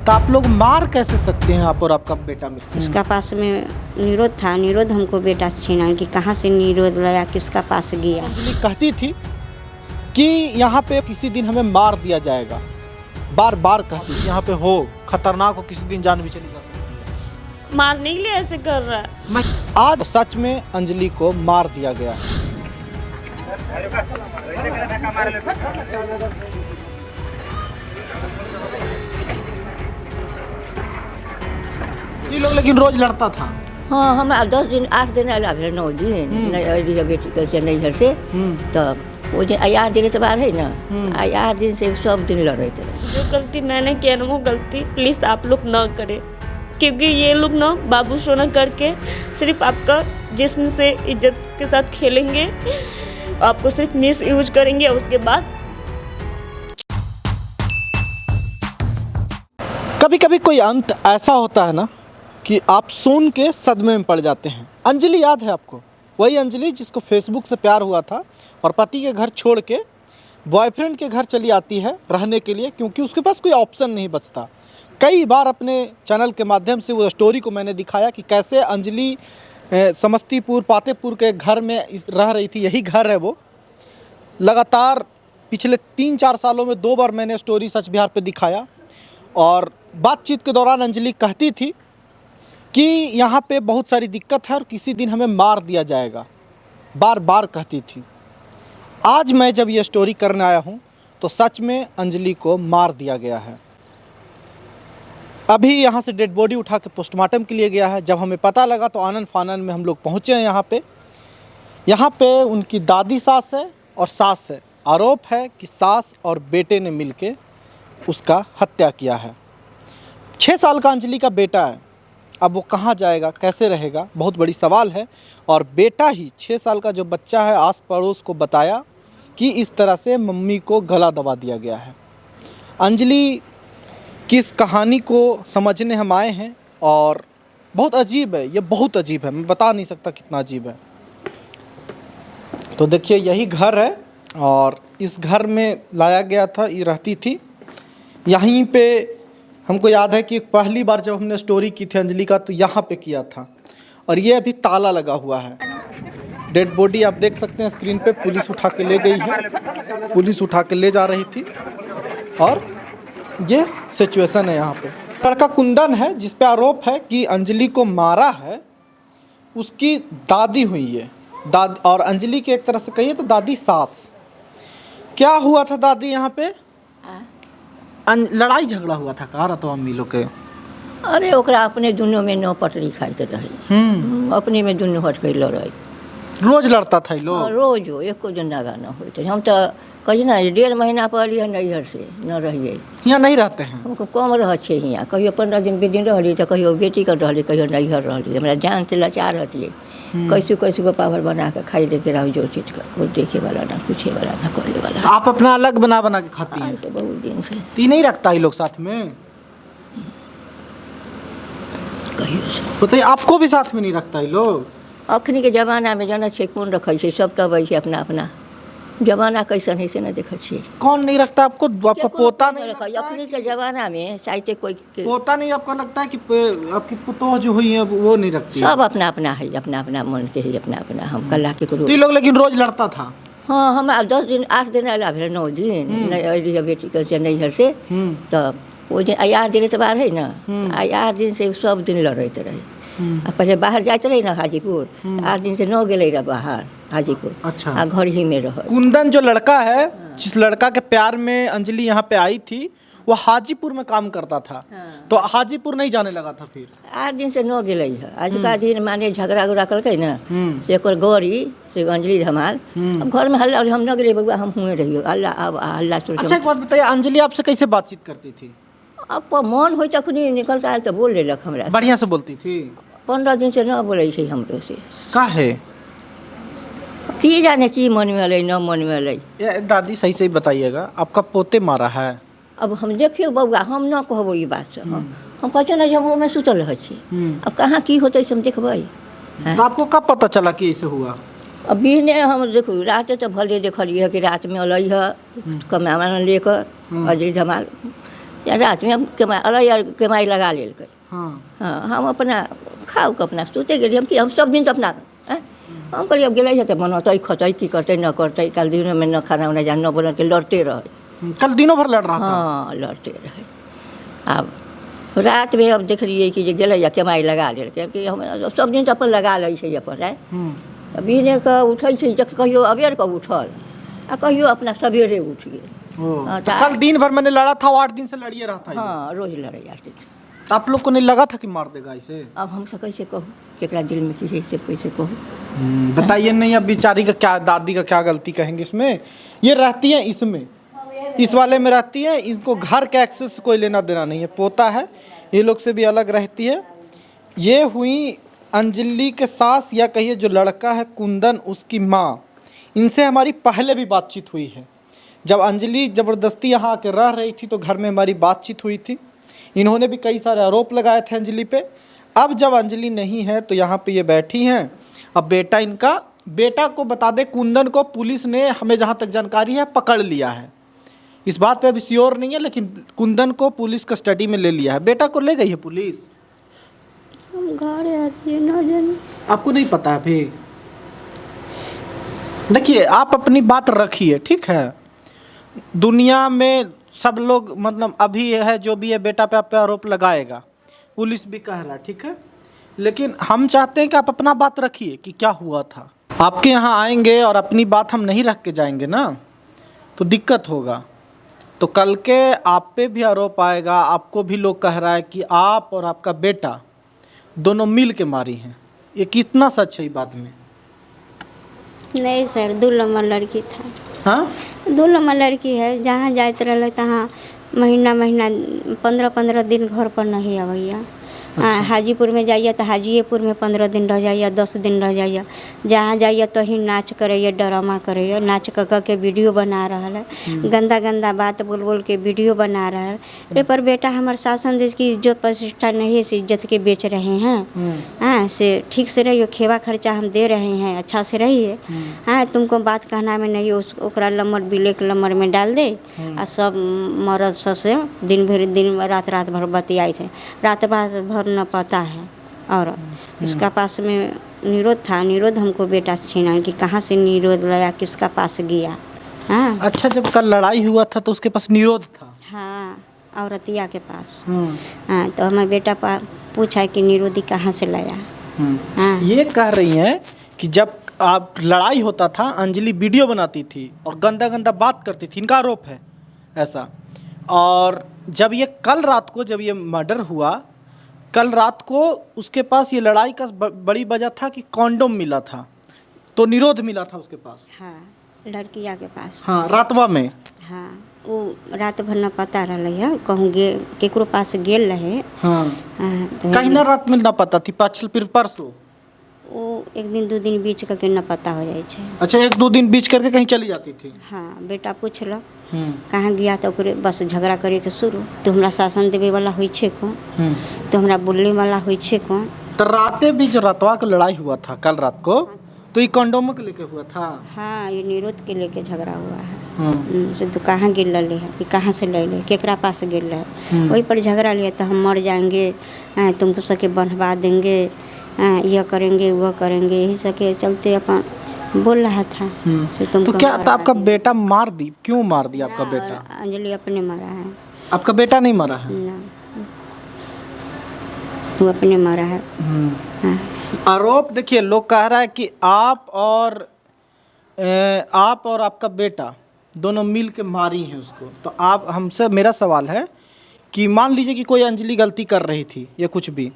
तो आप लोग मार कैसे सकते हैं आप और आपका बेटा मिलकर? उसका पास में निरोध था, निरोध हमको बेटा से छीना कि कहाँ से निरोध लाया, किसका पास गया। अंजलि कहती थी कि यहाँ पे किसी दिन हमें मार दिया जाएगा, बार बार कहती थी यहाँ पे हो खतरनाक हो, किसी दिन जान भी चली जा सकती है। मारने के लिए ऐसे कर रहा है। आज सच में अंजलि को मार दिया गया। ये लोग लेकिन रोज लड़ता था। हाँ, हम 10 दिन 8 दिन अला भेल 9 दिन नहीं अली बेटी के से नहीं घर से तब वो जो आया दिन एतबार है ना आया दिन से सब दिन लड़ते रहे। जो गलती मैंने किया ना वो गलती प्लीज़ आप लोग ना करें, क्योंकि ये लोग ना बाबू सोना करके सिर्फ आपका जिस्म से इज्जत के साथ खेलेंगे, आपको सिर्फ मिस यूज करेंगे। उसके बाद कभी कभी कोई अंत ऐसा होता है ना कि आप सुन के सदमे में पड़ जाते हैं। अंजलि याद है आपको? वही अंजलि जिसको फेसबुक से प्यार हुआ था और पति के घर छोड़ के बॉयफ्रेंड के घर चली आती है रहने के लिए, क्योंकि उसके पास कोई ऑप्शन नहीं बचता। कई बार अपने चैनल के माध्यम से वो स्टोरी को मैंने दिखाया कि कैसे अंजलि समस्तीपुर पातेपुर के घर में रह रही थी। यही घर है वो। लगातार पिछले 3-4 सालों में 2 बार मैंने स्टोरी सच बिहार पे दिखाया और बातचीत के दौरान अंजलि कहती थी कि यहाँ पे बहुत सारी दिक्कत है और किसी दिन हमें मार दिया जाएगा, बार बार कहती थी। आज मैं जब ये स्टोरी करने आया हूँ तो सच में अंजलि को मार दिया गया है। अभी यहाँ से डेड बॉडी उठा के पोस्टमार्टम के लिए गया है। जब हमें पता लगा तो आनन फानन में हम लोग पहुँचे हैं यहाँ पे उनकी दादी सास है और सास है। आरोप है कि सास और बेटे ने मिलके उसका हत्या किया है। 6 साल का अंजलि का बेटा है। अब वो कहाँ जाएगा, कैसे रहेगा, बहुत बड़ी सवाल है। और बेटा ही 6 साल का जो बच्चा है आस पड़ोस को बताया कि इस तरह से मम्मी को गला दबा दिया गया है। अंजलि किस कहानी को समझने हम आए हैं और बहुत अजीब है, ये बहुत अजीब है, मैं बता नहीं सकता कितना अजीब है। तो देखिए यही घर है और इस घर में लाया गया था, ये रहती थी यहीं पे। हमको याद है कि पहली बार जब हमने स्टोरी की थी अंजलि का तो यहाँ पे किया था और ये अभी ताला लगा हुआ है। डेड बॉडी आप देख सकते हैं स्क्रीन पे, पुलिस उठा के ले गई है, पुलिस उठा के ले जा रही थी और ये सिचुएशन है यहाँ पे। लड़का कुंदन है जिस पे आरोप है कि अंजलि को मारा है, उसकी दादी हुई है दादी, और अंजलि की एक तरह से कहिए तो दादी सास। क्या हुआ था दादी यहाँ पे? लड़ाई झगड़ा हुआ था कहा तो अम्मी लोग के। अरे ओकरा अपने दुनों में नौ पटरी खाते रही, अपने में दुनों हट गई लड़ाई। रोज लड़ता था ये लोग? रोज हो एको दिन नागा न होते। हम तो कही ना 1.5 महीना पहले नैहर से न रहिए, यहाँ नहीं रहते हैं। हमको कम रह छे यहाँ, कहियो 15 दिन 20 दिन रही तो कहियो बेटी कर रही, कहियो नैहर रही। हमरा जान से लाचार रहती, कैसे को पावर बना के खाई लेके रहो, जो चीज़ का कोई देखे वाला ना पूछे वाला ना करे वाला। आप अपना अलग बना बना के खाती हैं? तो बहुत दिन से ती नहीं रखता ये लोग साथ में? कहियो से बताइए, आपको भी साथ में नहीं रखता ये लोग? अखनी के जमाना में जाना छे कौन रखे छे, सब तब ऐसे अपना अपना जमाना कैसन है से न देखा छे। कौन नहीं रखता आपको? आपका पोता नहीं रखा? अखनी के जमाना में चाहते कोई पोता नहीं आपको लगता है कि आपकी पुतोह जो हुई है वो नहीं रखती? सब अपना अपना है, अपना अपना मन के है, अपना अपना। हम कल्ला के तो ये लोग लेकिन रोज लड़ता था? हाँ, हम 10 दिन 8 दिन अला भेल 9 दिन नहीं अली बेटी के से नहीं घर से तब वो जो आया दिन एतबार है ना आया दिन से सब दिन लड़ते रहे। पहले बाहर जाते रही ना हाजीपुर, 8 दिन से न गए रहा बाहर हाजीपुर। अच्छा। आ घर ही में रह। कुंदन जो लड़का है, जिस लड़का के प्यार में अंजलि यहाँ पे आई थी, वो हाजीपुर में काम करता था। तो हाजीपुर नहीं जाने लगा था फिर? 8 दिन से न गए है। आज का दिन माने झगड़ा उगड़ा करके ना से एक गौरी से अंजलि धमाल। अब घर में हल्ला, हम न गए बउआ, हम हुए रहियो अल्लाह अब हल्ला सुन। अच्छा एक बात बताइए, अंजलि आपसे कैसे बातचीत करती थी? अब मन हो तखनी निकलता है तो बोल लेलक हमरा। बढ़िया से बोलती थी? 15 दिन से न बोले छे हमरो से। का है की जाने की मन में अलै न मन में अलै। दादी सही सही बताइएगा, आपका पोते मारा है? अब हम देखियो बउआ, हम न कहबो ई बात से। हम कहते ना जब वो में सुतल रह छी, अब कहाँ की होते से हम देखबै। तो आपको कब पता चला कि ऐसे हुआ? अब बिहने हम देखू रात तो भले देखलिए कि रात में अलै है कमाना लेकर अजरी धमाल या रात में हम केमाई लगा लेल के। हाँ हाँ हम अपना खाओ के अपना सोते गेली हम कि हम सब दिन तो अपना हम कहलिए अब गेलै तो मनतै खतै की करतै न करतै। कल दिन में न खाना उना जान न बोलन के लड़ते रहे। कल दिनों भर लड़ रहा था। हाँ लड़ते रहे। अब रात में अब देखलिए कि जे गेलै या केमाई लगा लेल के कि हम सब दिन तो अपन लगा लै छै अपन है। अभी ने के उठै छै जब कहियो अबेर के उठल आ कहियो अपना सवेरे उठ गेल। हाँ, तो कल दिन भर मैंने लड़ा था, 8 दिन से लड़िए रहा था। हाँ रोज लड़े जाते थे। तो आप लोग को नहीं लगा था कि मार देगा इसे? अब हमसे कैसे कहूँ केकरा दिल में किसी से कैसे कहूँ। बताइए नहीं, अब बेचारी का क्या, दादी का क्या गलती कहेंगे इसमें? ये रहती है इसमें, इस वाले में रहती है, इनको घर का एक्सेस कोई लेना देना नहीं है। पोता है, ये लोग से भी अलग रहती है। ये हुई अंजलि के सास, या कहिए जो लड़का है कुंदन, उसकी माँ। इनसे हमारी पहले भी बातचीत हुई है। जब अंजलि ज़बरदस्ती यहाँ आके रह रही थी तो घर में हमारी बातचीत हुई थी। इन्होंने भी कई सारे आरोप लगाए थे अंजलि पे। अब जब अंजलि नहीं है तो यहाँ पे ये बैठी हैं। अब बेटा इनका, बेटा को बता दे कुंदन को पुलिस ने, हमें जहाँ तक जानकारी है, पकड़ लिया है। इस बात पे अभी श्योर नहीं है, लेकिन कुंदन को पुलिस कस्टडी में ले लिया है। बेटा को ले गई है पुलिस। हम घर आती है ना जाने। आपको नहीं पता अभी? देखिए आप अपनी बात रखिए, ठीक है। दुनिया में सब लोग मतलब अभी है जो भी है, बेटा पे आप पे आरोप लगाएगा, पुलिस भी कह रहा है, ठीक है। लेकिन हम चाहते हैं कि आप अपना बात रखिए कि क्या हुआ था। आपके यहाँ आएंगे और अपनी बात हम नहीं रख के जाएंगे ना, तो दिक्कत होगा। तो कल के आप पे भी आरोप आएगा। आपको भी लोग कह रहा है कि आप और आपका बेटा दोनों मिल के मारी हैं। ये कितना सच है इस बात में? नहीं सर, 2 नंबर लड़की था। हाँ 2 नंबर लड़की है, जहाँ जाते रहे तहाँ महीना 15-15 दिन घर पर नहीं आबैया। हाजीपुर में जाइए तो हाजीपुर में 15 दिन रह जाइए, 10 दिन रह जाइए। जहाँ जाइए तो ही नाच करे, ड्रामा करे, नाच कर के वीडियो बना रहा है। गंदा गंदा बात बोल बोल के वीडियो बना रहा है। ए पर बेटा हमारे शासन देश की इज्जत प्रतिष्ठा नहीं है, से इज्जत के बेच रहे हैं। हाँ से ठीक से रहिए, खेवा खर्चा हम दे रहे हैं, अच्छा से रहिए। हाँ तुमको बात कहना में नहीं, ओकरा लम्बर बिलेक लम्बर में डाल दे। और सब मर्द से दिन रात भर बतियाई थे, रात भर न पता है। और उसका पास में निरोध था, निरोध हमको बेटा छीना कि कहाँ से निरोध लाया, किसका पास गया। हाँ अच्छा, जब कल लड़ाई हुआ था तो उसके पास निरोध था? हाँ औरतिया के पास। हाँ तो हमें बेटा पूछा कि निरोधी कहाँ से लाया। हाँ ये कह रही हैं कि जब आप लड़ाई होता था, अंजलि वीडियो बनाती थी और गंदा गंदा बात करती थी, इनका आरोप है ऐसा। और जब ये कल रात को, जब ये मर्डर हुआ, कल रात को उसके पास ये लड़ाई का बड़ी वजह था कि कॉन्डोम मिला था, तो निरोध मिला था उसके पास। हाँ लड़किया के पास। हाँ रातवा में। हाँ वो रात भर न पता रहा है, कहूँ केकरो पास गेल रहे। हाँ तो कहीं ना रात में ना पता थी, फिर परसों वो 1 दिन 2 दिन बीच करके न पता हो जाए छे। अच्छा 1-2 दिन बीच करके कहीं चली जाती थी। हाँ बेटा पूछल कहाँ गया तो ओकरे बस झगड़ा करे के शुरू। तो हमरा शासन देवे वाला होइ छे कौन, तो हमरा बोलने वाला होइ छे कौन। तो रातें भी जो रातवा का लड़ाई हुआ था कल रात को, तो ये कंडोम के लेके हुआ था। हाँ ये निरोध के लेके झगड़ा हुआ है। से तो कहाँ गिर ले है, कि कहाँ से ले ले, केकरा पास गिर ले है, वही पर झगड़ा लिया। तो हम मर जाएंगे, तुमको सके बंधवा देंगे, यह करेंगे वह करेंगे, यही सके चलते अपन बोल रहा था। से तो क्या था, आपका बेटा मार दी? क्यों मार दिया आपका बेटा? अंजलि अपने मारा है। आपका बेटा नहीं मारा है? ना तू अपने मारा है। हाँ। आरोप देखिए, लोग कह रहा है कि आप और आपका बेटा दोनों मिल के मारी हैं उसको। तो आप हमसे, मेरा सवाल है कि मान लीजिए कि कोई अंजलि गलती कर रही थी या कुछ भी,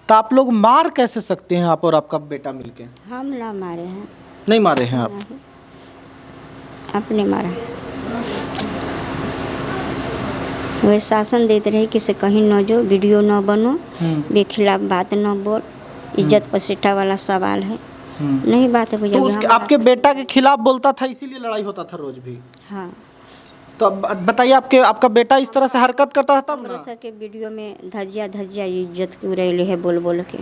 तो आप लोग मार कैसे सकते हैं, आप और आपका बेटा मिलके? हम ना मारे हैं। नहीं मारे हैं आप? अपने मारा है। वही शासन देते रहे कि से कहीं न जो, वीडियो न बनो, बेखिलाफ बात न बोल, इज्जत प्रतिष्ठा वाला सवाल है। नहीं बात है तो आपके बेटा के खिलाफ बोलता था, इसीलिए लड़ाई होता था रोज भी? हाँ तो अब बताइए, आपका बेटा इस तरह से हरकत करता था ना? के वीडियो में धज्जिया इज्जत की उड़ैले है बोल बोल के।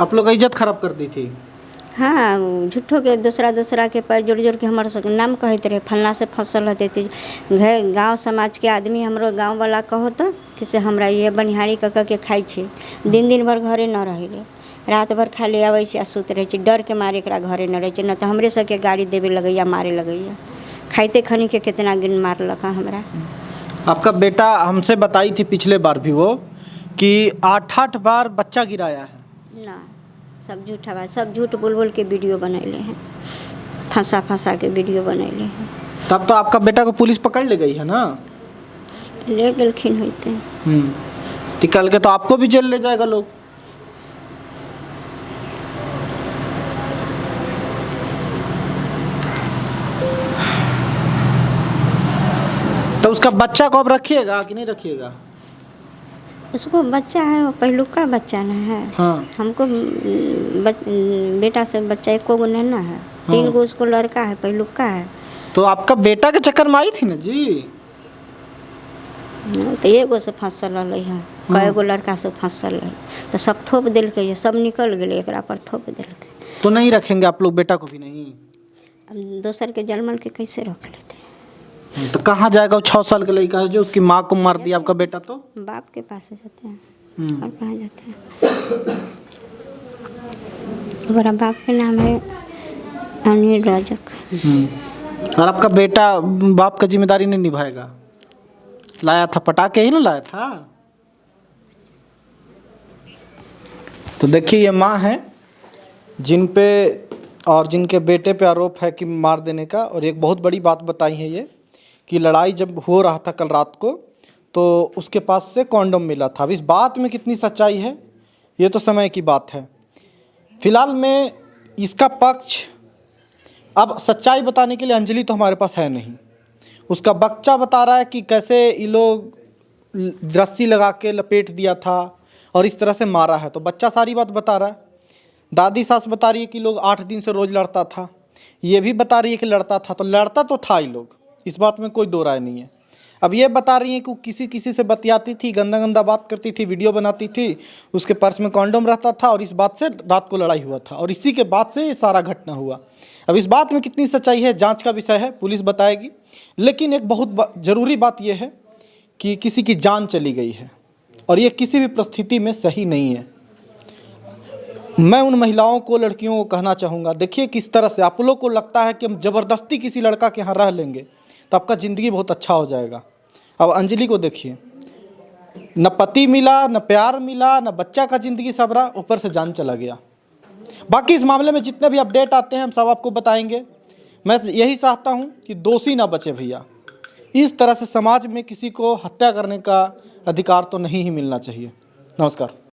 आप लोग का इज्जत खराब कर दी थी? हाँ झूठो के दूसरा के पैर जोड़ जोड़ के हमारे सब नाम कहते रहे, फलना से फसल रहते थे। घर गांव समाज के आदमी हमरो गांव वाला कहो तो कि से हमरा ये बनिहारी कह के खाई छे, दिन भर घरे न रहे रे, रात भर खाली आवे से आ सुत रहे, डर के मारे एकरा घरे न रहे, न तो हमरे सबके गाड़ी देवे लगैया, मारे लगैया, खाइते खनी के कितना दिन मारलक हमरा। आपका बेटा हमसे बताई थी पिछले बार भी वो कि 8-8 बार बच्चा गिराया है। ना सब झूठा बात, सब झूठ बोल बोल के वीडियो बनैले हैं, फंसा के वीडियो बनैले हैं। तब तो आपका बेटा को पुलिस पकड़ ले गई है ना? ले गलखिन होते। निकल के तो आपको भी जेल ले जाएगा लोग। तो उसका बच्चा को अब रखिएगा कि नहीं रखिएगा? उसको बच्चा है, वो पहलुका बच्चा ना है। हाँ। हमको बेटा से बच्चा एको गो नहीं ना है, 3 गो उसको लड़का है, पहलुका है। तो आपका बेटा के चक्कर में आई थी ना जी? तो एगो से फंसल रही है, कई गो लड़का से फंसल रही, तो सब थोप दिलके, सब निकल गए, एकरा पर थोप दिलके। तो नहीं रखेंगे आप लोग बेटा को भी? नहीं, अब दोसर के जन्मल के कैसे रख लेते? तो कहाँ जाएगा वो 6 साल का लड़का है जो उसकी माँ को मार दिया आपका बेटा? तो बाप के पास जाते हैं और कहाँ जाते हैं? हमारा बाप के नाम है अनिल रजक। और आपका बेटा बाप का जिम्मेदारी नहीं निभाएगा? लाया था पटाखे ही ना लाया था? तो देखिए ये माँ है जिन पे और जिनके बेटे पे आरोप है कि मार देने का। और एक बहुत बड़ी बात बताई है ये कि लड़ाई जब हो रहा था कल रात को तो उसके पास से कॉन्डम मिला था। अब इस बात में कितनी सच्चाई है ये तो समय की बात है। फिलहाल में इसका पक्ष, अब सच्चाई बताने के लिए अंजलि तो हमारे पास है नहीं, उसका बच्चा बता रहा है कि कैसे ये लोग रस्सी लगा के लपेट दिया था और इस तरह से मारा है। तो बच्चा सारी बात बता रहा है। दादी सास बता रही है कि लोग 8 दिन से रोज़ लड़ता था, ये भी बता रही है कि लड़ता था। तो लड़ता तो था ही लोग, इस बात में कोई दो राय नहीं है। अब ये बता रही है कि किसी से बतियाती थी, गंदा बात करती थी, वीडियो बनाती थी, उसके पर्स में कॉन्डोम रहता था और इस बात से रात को लड़ाई हुआ था और इसी के बाद से ये सारा घटना हुआ। अब इस बात में कितनी सच्चाई है जांच का विषय है, पुलिस बताएगी। लेकिन एक बहुत ज़रूरी बात यह है कि किसी की जान चली गई है और ये किसी भी परिस्थिति में सही नहीं है। मैं उन महिलाओं को, लड़कियों को कहना चाहूँगा, देखिए किस तरह से आप लोग को लगता है कि हम ज़बरदस्ती किसी लड़का के यहाँ रह लेंगे तो आपका ज़िंदगी बहुत अच्छा हो जाएगा। अब अंजलि को देखिए, न पति मिला, न प्यार मिला, न बच्चा का ज़िंदगी सबरा, ऊपर से जान चला गया। बाकी इस मामले में जितने भी अपडेट आते हैं हम सब आपको बताएंगे। मैं यही चाहता हूँ कि दोषी ना बचे भैया। इस तरह से समाज में किसी को हत्या करने का अधिकार तो नहीं ही मिलना चाहिए। नमस्कार।